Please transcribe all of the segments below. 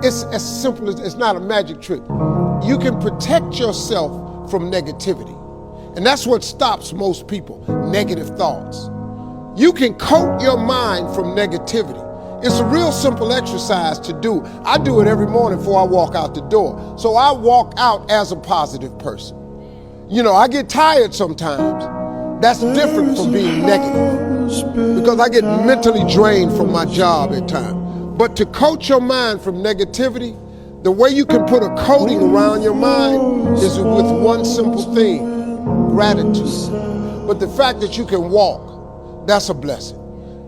It's as simple as, it's not a magic trick. You can protect yourself from negativity. And that's what stops most people, negative thoughts. You can coat your mind from negativity. It's a real simple exercise to do. I do it every morning before I walk out the door. So I walk out as a positive person. You know, I get tired sometimes. That's different from being negative, because I get mentally drained from my job at times. But to coat your mind from negativity, the way you can put a coating around your mind is with one simple thing: gratitude. But the fact that you can walk, that's a blessing.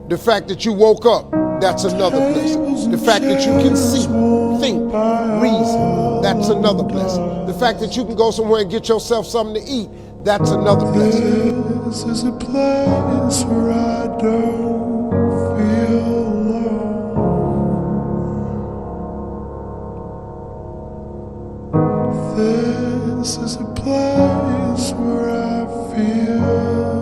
The fact that you woke up, that's another blessing. The fact that you can see, think, reason, that's another blessing. The fact that you can go somewhere and get yourself something to eat, that's another blessing. This is a place where I don't feel alone. This is a place where I feel